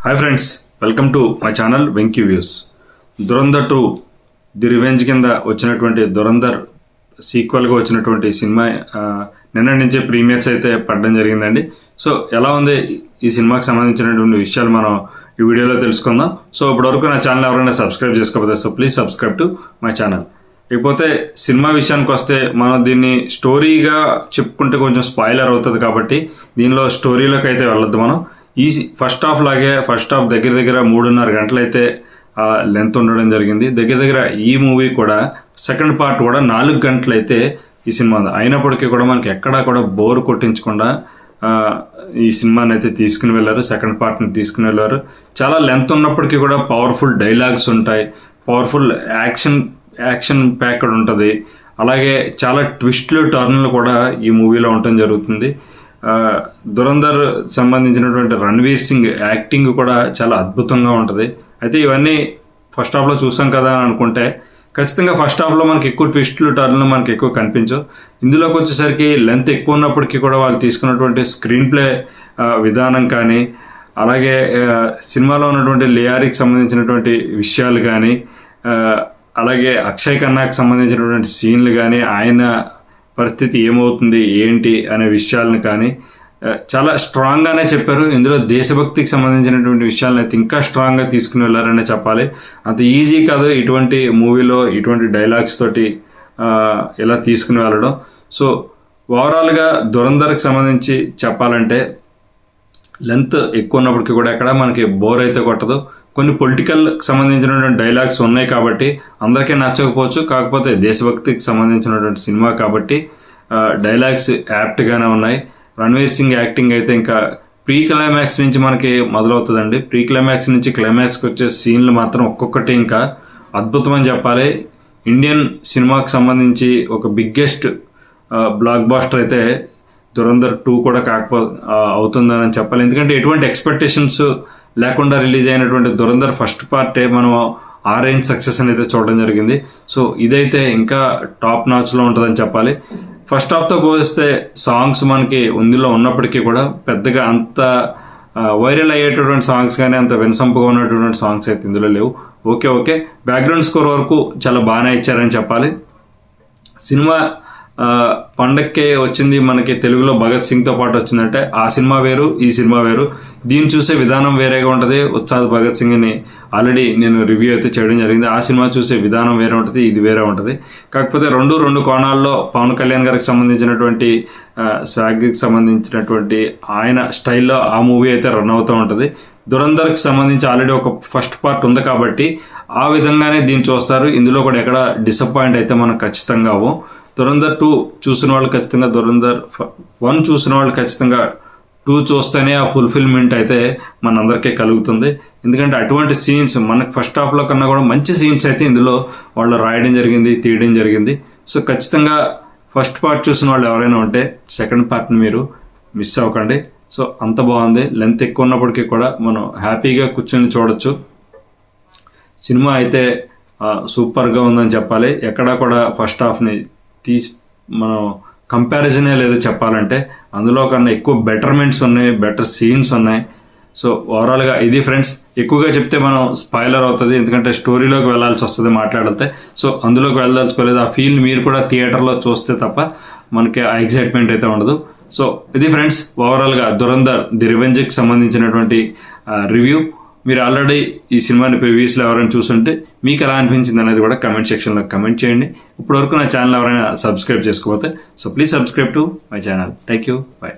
Hi friends, welcome to my channel Venky views. Dhurandhar 2 the revenge కింద వచ్చినటువంటి దురంధర్ సీక్వెల్గా వచ్చినటువంటి సినిమా నిన్న నుంచే ప్రీమియర్స్ అయితే పడడం జరిగిందండి. సో ఎలా ఉంది ఈ సినిమాకి సంబంధించినటువంటి విషయాలు మనం ఈ వీడియోలో తెలుసుకుందాం. సో ఇప్పటివరకు నా ఛానల్ ఎవరైనా సబ్స్క్రైబ్ చేసుకోకపోతే so please subscribe to my channel. ఇకపోతే సినిమా విషయానికి వస్తే మనం దీన్ని స్టోరీగా చెప్పుకుంటే కొంచెం స్పాయిలర్ అవుతుంది కాబట్టి దీనిలో స్టోరీలోకి అయితే వెళ్ళొద్దు. మనం ఈ ఫస్ట్ హాఫ్ దగ్గర 3.5 గంటలు అయితే లెంత్ ఉండడం జరిగింది. దగ్గర ఈ మూవీ కూడా సెకండ్ పార్ట్ కూడా 4 గంటలు అయితే ఈ సినిమా ఉంది. అయినప్పటికీ కూడా మనకి ఎక్కడా కూడా బోర్ కొట్టించకుండా ఈ సినిమాని అయితే తీసుకుని వెళ్ళారు, సెకండ్ పార్ట్ని తీసుకుని వెళ్ళారు. చాలా లెంత్ ఉన్నప్పటికీ కూడా పవర్ఫుల్ డైలాగ్స్ ఉంటాయి, పవర్ఫుల్ యాక్షన్ ప్యాక్డ్ ఉంటుంది. అలాగే చాలా ట్విస్ట్లు టర్న్లు కూడా ఈ మూవీలో ఉండటం జరుగుతుంది. దురంధర్ సంబంధించినటువంటి రణ్వీర్ సింగ్ యాక్టింగ్ కూడా చాలా అద్భుతంగా ఉంటుంది. అయితే ఇవన్నీ ఫస్ట్ హాఫ్లో చూసాం కదా అని అనుకుంటే ఖచ్చితంగా ఫస్ట్ హాఫ్లో మనకి ఎక్కువ ట్విస్ట్లు టర్న్లు మనకి ఎక్కువ కనిపించవు. ఇందులోకి వచ్చేసరికి లెంత్ ఎక్కువ ఉన్నప్పటికీ కూడా వాళ్ళు తీసుకున్నటువంటి స్క్రీన్ ప్లే విధానం కానీ, అలాగే సినిమాలో ఉన్నటువంటి లియారిక్ సంబంధించినటువంటి విషయాలు కానీ, అలాగే అక్షయ్ ఖన్నాకి సంబంధించినటువంటి సీన్లు కానీ, ఆయన పరిస్థితి ఏమవుతుంది ఏంటి అనే విషయాలను కానీ చాలా స్ట్రాంగ్గానే చెప్పారు. ఇందులో దేశభక్తికి సంబంధించినటువంటి విషయాలను అయితే ఇంకా స్ట్రాంగ్గా తీసుకుని వెళ్ళారనే చెప్పాలి. అంత ఈజీ కాదు ఇటువంటి మూవీలో ఇటువంటి డైలాగ్స్ తోటి ఇలా తీసుకుని వెళ్ళడం. సో ఓవరాల్గా దురంధర్కి సంబంధించి చెప్పాలంటే లెంత్ ఎక్కువ ఉన్నప్పటికీ కూడా ఎక్కడ మనకి బోర్ అయితే కొట్టదు. కొన్ని పొలిటికల్ సంబంధించినటువంటి డైలాగ్స్ ఉన్నాయి కాబట్టి అందరికీ నచ్చకపోవచ్చు. కాకపోతే దేశభక్తికి సంబంధించినటువంటి సినిమా కాబట్టి డైలాగ్స్ యాప్ట్గానే ఉన్నాయి. రణ్వీర్ సింగ్ యాక్టింగ్ అయితే ఇంకా ప్రీ క్లైమాక్స్ నుంచి మనకి మొదలవుతుందండి. ప్రీ క్లైమాక్స్ నుంచి క్లైమాక్స్కి వచ్చే సీన్లు మాత్రం ఒక్కొక్కటి ఇంకా అద్భుతం అని చెప్పాలి. ఇండియన్ సినిమాకి సంబంధించి ఒక బిగ్గెస్ట్ బ్లాక్ బాస్టర్ అయితే దురంధర్ 2 కూడా అవుతుందని చెప్పాలి. ఎందుకంటే ఎటువంటి ఎక్స్పెక్టేషన్స్ లేకుండా రిలీజ్ అయినటువంటి దురంధర్ ఫస్ట్ పార్టే మనం ఆ రేంజ్ సక్సెస్ అనేది చూడడం జరిగింది. సో ఇదైతే ఇంకా టాప్ నాచ్లో ఉంటుందని చెప్పాలి. ఫస్ట్ హాఫ్తో పోలిస్తే సాంగ్స్ మనకి ఇందులో ఉన్నప్పటికీ కూడా పెద్దగా అంత వైరల్ అయ్యేటటువంటి సాంగ్స్ కానీ అంత వినసంపుగా ఉన్నటువంటి సాంగ్స్ అయితే ఇందులో లేవు. ఓకే బ్యాక్గ్రౌండ్ స్కోర్ వరకు చాలా బాగానే ఇచ్చారని చెప్పాలి. సినిమా పండక్కే వచ్చింది మనకి తెలుగులో భగత్ సింగ్తో పాటు వచ్చిందంటే ఆ సినిమా వేరు, ఈ సినిమా వేరు. దీన్ని చూసే విధానం వేరేగా ఉంటుంది. ఉత్సాద్ భగత్ సింగ్ని ఆల్రెడీ నేను రివ్యూ అయితే చేయడం జరిగింది. ఆ సినిమా చూసే విధానం వేరే ఉంటుంది, ఇది వేరే ఉంటుంది. కాకపోతే రెండు కోణాల్లో పవన్ కళ్యాణ్ గారికి సంబంధించినటువంటి స్వాగ్కి సంబంధించినటువంటి ఆయన స్టైల్లో ఆ మూవీ అయితే రన్ అవుతూ ఉంటుంది. దురంధర్కి సంబంధించి ఆల్రెడీ ఒక ఫస్ట్ పార్ట్ ఉంది కాబట్టి ఆ విధంగానే దీన్ని చూస్తారు. ఇందులో కూడా ఎక్కడ డిసప్పాయింట్ అయితే మనం ఖచ్చితంగా అవ్వం. దురంధర్ 2 చూసిన వాళ్ళు ఖచ్చితంగా, దురంధర్ 1 చూసిన వాళ్ళు ఖచ్చితంగా 2 చూస్తేనే ఆ ఫుల్ఫిల్మెంట్ అయితే మనందరికీ కలుగుతుంది. ఎందుకంటే అటువంటి సీన్స్ మనకు ఫస్ట్ హాఫ్లో కన్నా కూడా మంచి సీన్స్ అయితే ఇందులో వాళ్ళు రాయడం జరిగింది, తీయడం జరిగింది. సో ఖచ్చితంగా ఫస్ట్ పార్ట్ చూసిన వాళ్ళు ఎవరైనా ఉంటే సెకండ్ పార్ట్ని మీరు మిస్ అవ్వకండి. సో అంత బాగుంది. లెంత్ ఎక్కువ ఉన్నప్పటికీ కూడా మనం హ్యాపీగా కూర్చొని చూడొచ్చు. సినిమా అయితే సూపర్గా ఉందని చెప్పాలి. ఎక్కడా కూడా ఫస్ట్ హాఫ్ని మనం కంపారిజనే లేదు చెప్పాలంటే. అందులో కన్నా ఎక్కువ బెటర్మెంట్స్ ఉన్నాయి, బెటర్ సీన్స్ ఉన్నాయి. సో ఓవరాల్గా ఇది ఫ్రెండ్స్. ఎక్కువగా చెప్తే మనం స్పాయిలర్ అవుతుంది, ఎందుకంటే స్టోరీలోకి వెళ్ళాల్సి వస్తుంది మాట్లాడితే. సో అందులోకి వెళ్ళదలుచుకోలేదు. ఆ ఫీల్ మీరు కూడా థియేటర్లో చూస్తే తప్ప మనకి ఆ ఎగ్జైట్మెంట్ అయితే ఉండదు. సో ఇది ఫ్రెండ్స్ ఓవరాల్గా దురంధర్ ది రివెంజ్కి సంబంధించినటువంటి రివ్యూ. మీరు ఆల్రెడీ ఈ సినిమాని ప్రీవియస్లో ఎవరైనా చూస్తుంటే మీకు ఎలా అనిపించింది అనేది కూడా కమెంట్ సెక్షన్లో కమెంట్ చేయండి. ఇప్పటివరకు నా ఛానల్ ఎవరైనా సబ్స్క్రైబ్ చేసుకోకపోతే so please subscribe to my channel. Thank you, by.